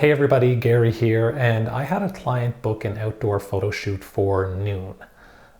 Hey everybody, Gary here, and I had a client book an outdoor photo shoot for noon.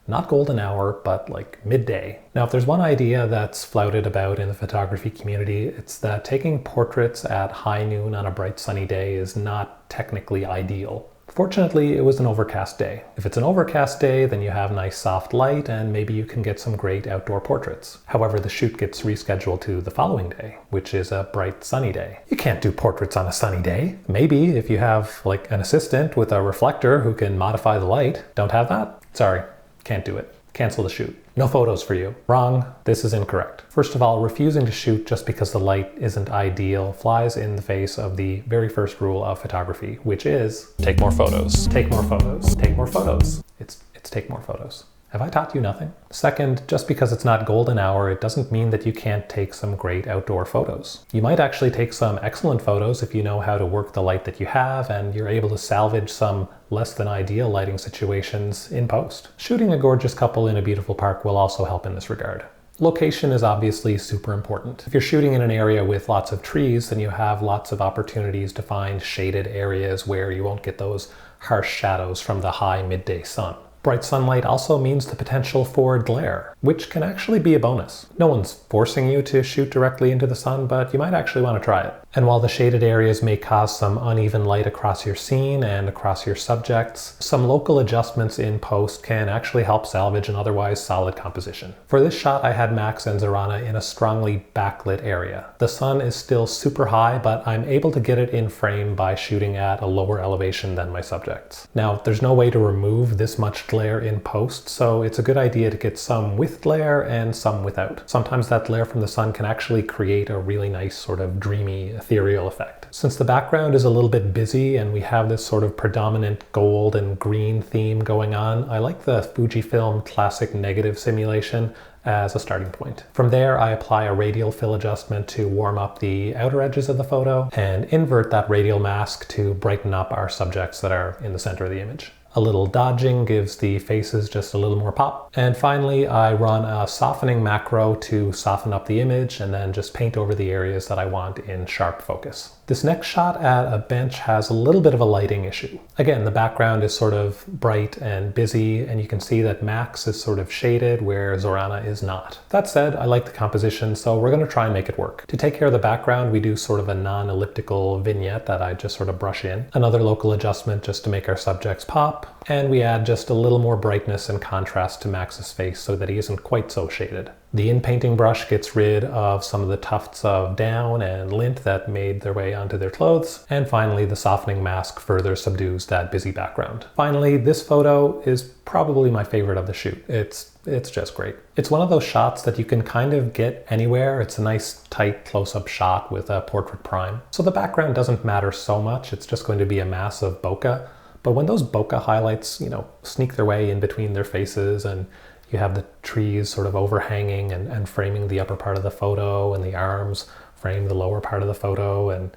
Not golden hour, but like midday. Now, if there's one idea that's flouted about in the photography community, it's that taking portraits at high noon on a bright sunny day is not technically ideal. Fortunately, it was an overcast day. If it's an overcast day, then you have nice soft light and maybe you can get some great outdoor portraits. However, the shoot gets rescheduled to the following day, which is a bright sunny day. You can't do portraits on a sunny day. Maybe if you have like an assistant with a reflector who can modify the light. Don't have that? Sorry, can't do it. Cancel the shoot. No photos for you. Wrong. This is incorrect. First of all, refusing to shoot just because the light isn't ideal flies in the face of the very first rule of photography, which is take more photos. Take more photos. Take more photos. It's take more photos. Have I taught you nothing? Second, just because it's not golden hour, it doesn't mean that you can't take some great outdoor photos. You might actually take some excellent photos if you know how to work the light that you have and you're able to salvage some less than ideal lighting situations in post. Shooting a gorgeous couple in a beautiful park will also help in this regard. Location is obviously super important. If you're shooting in an area with lots of trees, then you have lots of opportunities to find shaded areas where you won't get those harsh shadows from the high midday sun. Bright sunlight also means the potential for glare, which can actually be a bonus. No one's forcing you to shoot directly into the sun, but you might actually want to try it. And while the shaded areas may cause some uneven light across your scene and across your subjects, some local adjustments in post can actually help salvage an otherwise solid composition. For this shot, I had Max and Zorana in a strongly backlit area. The sun is still super high, but I'm able to get it in frame by shooting at a lower elevation than my subjects. Now, there's no way to remove this much glare in post, so it's a good idea to get some with glare and some without. Sometimes that glare from the sun can actually create a really nice sort of dreamy, ethereal effect. Since the background is a little bit busy and we have this sort of predominant gold and green theme going on, I like the Fujifilm Classic Negative Simulation as a starting point. From there, I apply a radial fill adjustment to warm up the outer edges of the photo and invert that radial mask to brighten up our subjects that are in the center of the image. A little dodging gives the faces just a little more pop. And finally, I run a softening macro to soften up the image and then just paint over the areas that I want in sharp focus. This next shot at a bench has a little bit of a lighting issue. Again, the background is sort of bright and busy, and you can see that Max is sort of shaded where Zorana is not. That said, I like the composition, so we're going to try and make it work. To take care of the background, we do sort of a non-elliptical vignette that I just sort of brush in. Another local adjustment just to make our subjects pop, and we add just a little more brightness and contrast to Max's face so that he isn't quite so shaded. The in-painting brush gets rid of some of the tufts of down and lint that made their way onto their clothes. And finally, the softening mask further subdues that busy background. Finally, this photo is probably my favorite of the shoot. It's just great. It's one of those shots that you can kind of get anywhere. It's a nice tight close-up shot with a portrait prime. So the background doesn't matter so much. It's just going to be a mass of bokeh. But when those bokeh highlights, sneak their way in between their faces and you have the trees sort of overhanging and framing the upper part of the photo, and the arms frame the lower part of the photo, and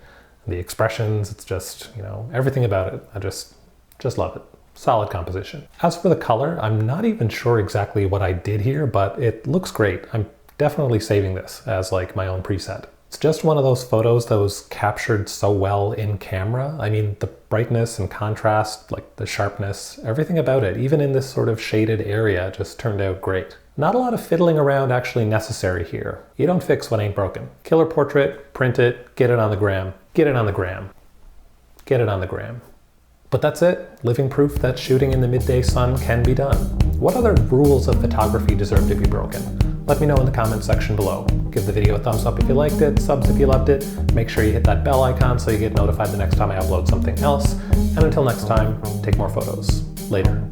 the expressions, it's just, everything about it. I just love it. Solid composition. As for the color, I'm not even sure exactly what I did here, but it looks great. I'm definitely saving this as like my own preset. It's just one of those photos that was captured so well in camera. I mean, the brightness and contrast, like the sharpness, everything about it, even in this sort of shaded area, just turned out great. Not a lot of fiddling around actually necessary here. You don't fix what ain't broken. Killer portrait, print it, get it on the gram. Get it on the gram. Get it on the gram. But that's it. Living proof that shooting in the midday sun can be done. What other rules of photography deserve to be broken? Let me know in the comments section below. Give the video a thumbs up if you liked it, subs if you loved it. Make sure you hit that bell icon so you get notified the next time I upload something else. And until next time, take more photos. Later.